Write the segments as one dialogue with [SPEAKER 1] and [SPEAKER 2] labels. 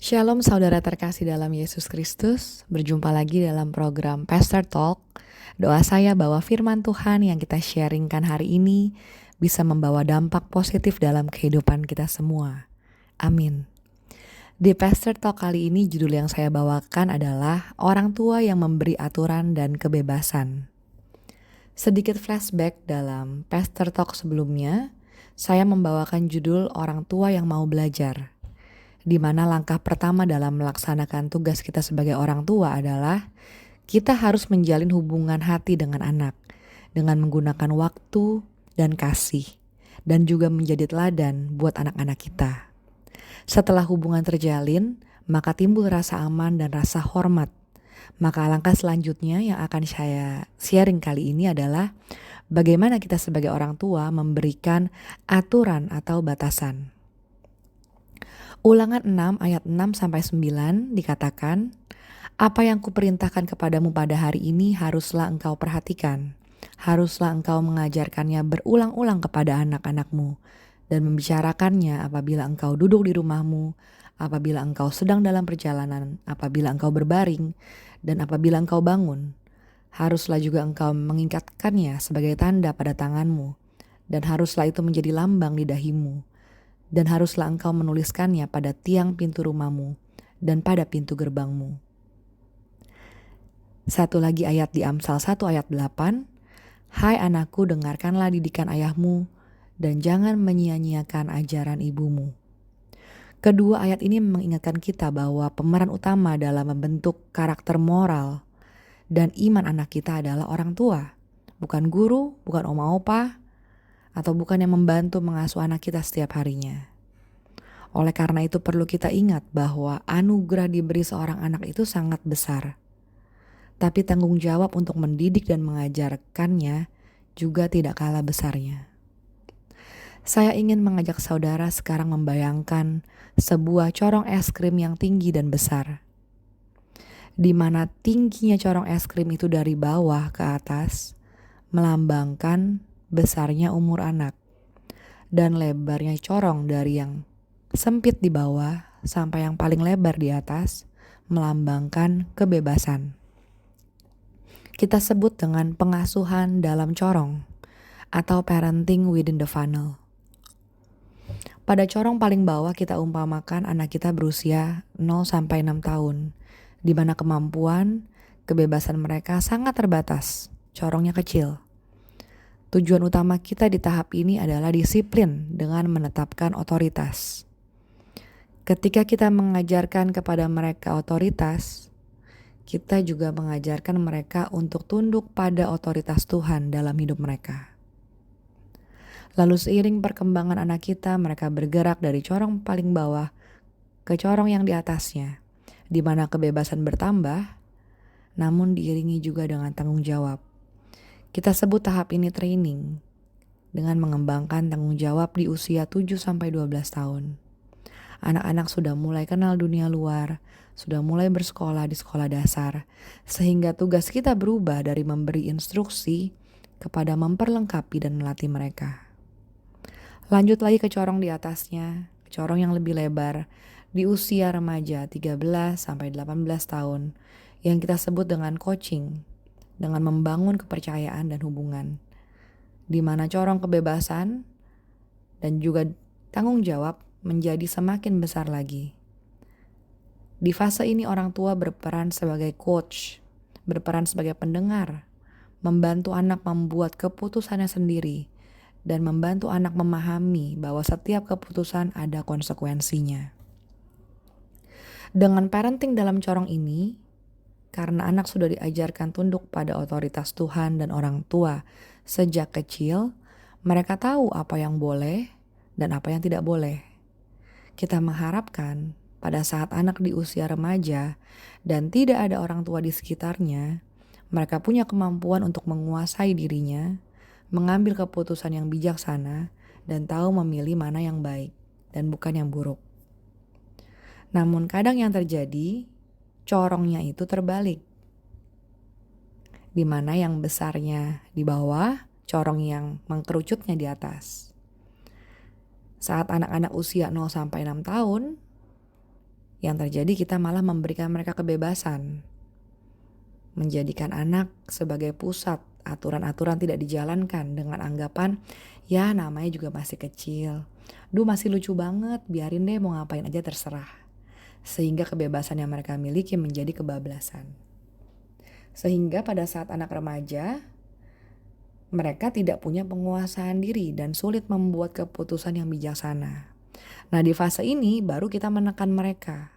[SPEAKER 1] Shalom saudara terkasih dalam Yesus Kristus, berjumpa lagi dalam program Pastor Talk. Doa saya bahwa firman Tuhan yang kita sharingkan hari ini bisa membawa dampak positif dalam kehidupan kita semua. Amin. Di Pastor Talk kali ini judul yang saya bawakan adalah Orang Tua yang Memberi Aturan dan Kebebasan. Sedikit flashback dalam Pastor Talk sebelumnya, saya membawakan judul Orang Tua yang Mau Belajar, di mana langkah pertama dalam melaksanakan tugas kita sebagai orang tua adalah kita harus menjalin hubungan hati dengan anak dengan menggunakan waktu dan kasih dan juga menjadi teladan buat anak-anak kita. Setelah hubungan terjalin, maka timbul rasa aman dan rasa hormat. Maka langkah selanjutnya yang akan saya sharing kali ini adalah bagaimana kita sebagai orang tua memberikan aturan atau batasan. Ulangan 6 ayat 6-9 dikatakan, "Apa yang kuperintahkan kepadamu pada hari ini haruslah engkau perhatikan. Haruslah engkau mengajarkannya berulang-ulang kepada anak-anakmu dan membicarakannya apabila engkau duduk di rumahmu, apabila engkau sedang dalam perjalanan, apabila engkau berbaring, dan apabila engkau bangun. Haruslah juga engkau mengikatkannya sebagai tanda pada tanganmu, dan haruslah itu menjadi lambang di dahimu. Dan haruslah engkau menuliskannya pada tiang pintu rumahmu dan pada pintu gerbangmu." Satu lagi ayat di Amsal 1 ayat 8, "Hai anakku, dengarkanlah didikan ayahmu dan jangan menyia-nyiakan ajaran ibumu." Kedua ayat ini mengingatkan kita bahwa pemeran utama dalam membentuk karakter moral dan iman anak kita adalah orang tua, bukan guru, bukan oma opa, atau bukan yang membantu mengasuh anak kita setiap harinya. Oleh karena itu perlu kita ingat bahwa anugerah diberi seorang anak itu sangat besar. Tapi tanggung jawab untuk mendidik dan mengajarkannya juga tidak kalah besarnya. Saya ingin mengajak saudara sekarang membayangkan sebuah corong es krim yang tinggi dan besar, di mana tingginya corong es krim itu dari bawah ke atas melambangkan besarnya umur anak, dan lebarnya corong dari yang sempit di bawah sampai yang paling lebar di atas melambangkan kebebasan. Kita sebut dengan pengasuhan dalam corong atau parenting within the funnel. Pada corong paling bawah kita umpamakan anak kita berusia 0-6 tahun, di mana kemampuan, kebebasan mereka sangat terbatas, corongnya kecil. Tujuan utama kita di tahap ini adalah disiplin dengan menetapkan otoritas. Ketika kita mengajarkan kepada mereka otoritas, kita juga mengajarkan mereka untuk tunduk pada otoritas Tuhan dalam hidup mereka. Lalu seiring perkembangan anak kita, mereka bergerak dari corong paling bawah ke corong yang di atasnya, di mana kebebasan bertambah, namun diiringi juga dengan tanggung jawab. Kita sebut tahap ini training, dengan mengembangkan tanggung jawab di usia 7-12 tahun. Anak-anak sudah mulai kenal dunia luar, sudah mulai bersekolah di sekolah dasar, sehingga tugas kita berubah dari memberi instruksi kepada memperlengkapi dan melatih mereka. Lanjut lagi ke corong di atasnya, ke corong yang lebih lebar, di usia remaja 13-18 tahun, yang kita sebut dengan coaching, dengan membangun kepercayaan dan hubungan, di mana corong kebebasan dan juga tanggung jawab menjadi semakin besar lagi. Di fase ini orang tua berperan sebagai coach, berperan sebagai pendengar, membantu anak membuat keputusannya sendiri, dan membantu anak memahami bahwa setiap keputusan ada konsekuensinya. Dengan parenting dalam corong ini, karena anak sudah diajarkan tunduk pada otoritas Tuhan dan orang tua sejak kecil, mereka tahu apa yang boleh dan apa yang tidak boleh. Kita mengharapkan pada saat anak di usia remaja dan tidak ada orang tua di sekitarnya, mereka punya kemampuan untuk menguasai dirinya, mengambil keputusan yang bijaksana, dan tahu memilih mana yang baik dan bukan yang buruk. Namun kadang yang terjadi, corongnya itu terbalik, di mana yang besarnya di bawah, corong yang mengkerucutnya di atas. Saat anak-anak usia 0-6 tahun, Yang terjadi kita malah memberikan mereka kebebasan, menjadikan anak sebagai pusat. Aturan-aturan tidak dijalankan dengan anggapan, ya namanya juga masih kecil. Duh masih lucu banget, biarin deh mau ngapain aja terserah. Sehingga kebebasan yang mereka miliki menjadi kebablasan. Sehingga pada saat anak remaja, mereka tidak punya penguasaan diri dan sulit membuat keputusan yang bijaksana. Nah di fase ini baru kita menekan mereka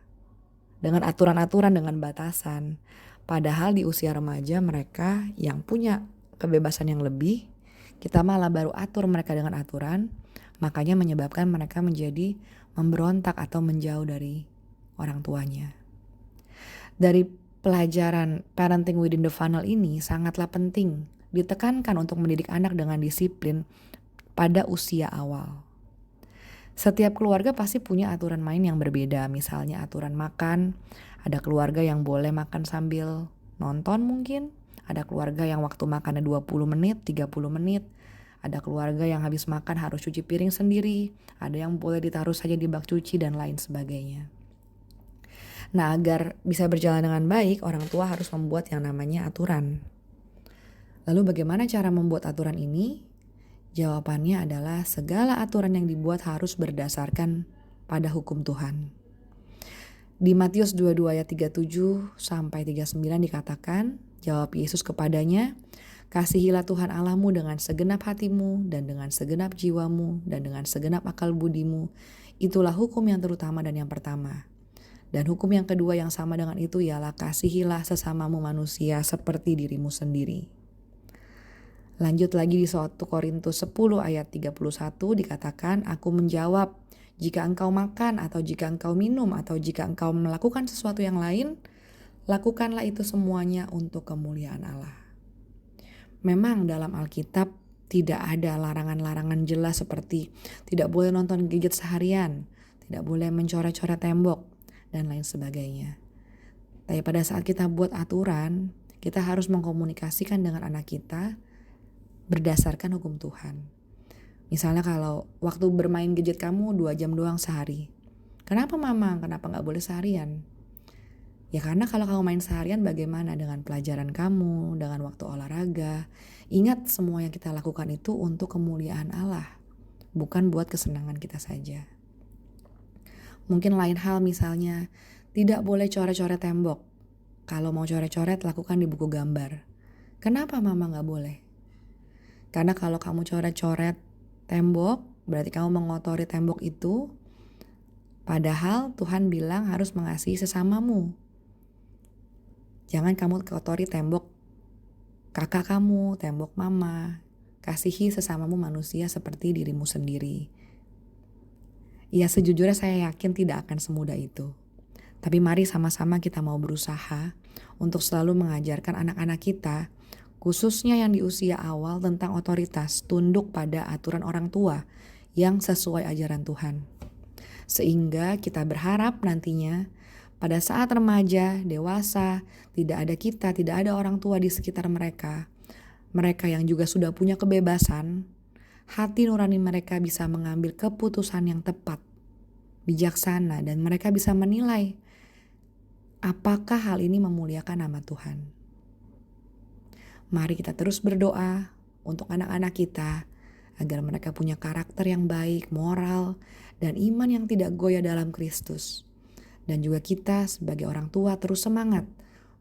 [SPEAKER 1] dengan aturan-aturan, dengan batasan. Padahal di usia remaja mereka yang punya kebebasan yang lebih, kita malah baru atur mereka dengan aturan, makanya menyebabkan mereka menjadi memberontak atau menjauh dari orang tuanya. Dari pelajaran parenting within the funnel ini sangatlah penting ditekankan untuk mendidik anak dengan disiplin pada usia awal. Setiap keluarga pasti punya aturan main yang berbeda, misalnya aturan makan, ada keluarga yang boleh makan sambil nonton mungkin, ada keluarga yang waktu makannya 20 menit, 30 menit, ada keluarga yang habis makan harus cuci piring sendiri, ada yang boleh ditaruh saja di bak cuci dan lain sebagainya. Nah agar bisa berjalan dengan baik, orang tua harus membuat yang namanya aturan. Lalu bagaimana cara membuat aturan ini? Jawabannya adalah segala aturan yang dibuat harus berdasarkan pada hukum Tuhan. Di Matius 22 ayat 37 sampai 39 dikatakan, jawab Yesus kepadanya, kasihilah Tuhan Allahmu dengan segenap hatimu dan dengan segenap jiwamu dan dengan segenap akal budimu. Itulah hukum yang terutama dan yang pertama. Dan hukum yang kedua yang sama dengan itu ialah kasihilah sesamamu manusia seperti dirimu sendiri. Lanjut lagi di 1 Korintus 10 ayat 31 dikatakan, aku menjawab, jika engkau makan atau jika engkau minum atau jika engkau melakukan sesuatu yang lain, lakukanlah itu semuanya untuk kemuliaan Allah. Memang dalam Alkitab tidak ada larangan-larangan jelas seperti tidak boleh nonton gadget seharian, tidak boleh mencoret-coret tembok, dan lain sebagainya. Tapi pada saat kita buat aturan, kita harus mengkomunikasikan dengan anak kita berdasarkan hukum Tuhan. Misalnya kalau waktu bermain gadget kamu 2 jam doang sehari. Kenapa mama? Kenapa gak boleh seharian? Ya karena kalau kamu main seharian bagaimana dengan pelajaran kamu, dengan waktu olahraga. Ingat semua yang kita lakukan itu untuk kemuliaan Allah, bukan buat kesenangan kita saja. Mungkin lain hal misalnya, tidak boleh coret-coret tembok. Kalau mau coret-coret lakukan di buku gambar. Kenapa mama gak boleh? Karena kalau kamu coret-coret tembok, berarti kamu mengotori tembok itu. Padahal Tuhan bilang harus mengasihi sesamamu. Jangan kamu kotori tembok kakak kamu, tembok mama. Kasihi sesamamu manusia seperti dirimu sendiri. Ya sejujurnya saya yakin tidak akan semudah itu. Tapi mari sama-sama kita mau berusaha untuk selalu mengajarkan anak-anak kita, khususnya yang di usia awal, tentang otoritas, tunduk pada aturan orang tua yang sesuai ajaran Tuhan. Sehingga kita berharap nantinya pada saat remaja, dewasa, tidak ada kita, tidak ada orang tua di sekitar mereka. Mereka yang juga sudah punya kebebasan, hati nurani mereka bisa mengambil keputusan yang tepat, bijaksana, dan mereka bisa menilai apakah hal ini memuliakan nama Tuhan. Mari kita terus berdoa untuk anak-anak kita agar mereka punya karakter yang baik, moral, dan iman yang tidak goyah dalam Kristus. Dan juga kita sebagai orang tua terus semangat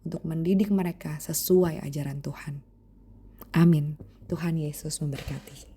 [SPEAKER 1] untuk mendidik mereka sesuai ajaran Tuhan. Amin. Tuhan Yesus memberkati.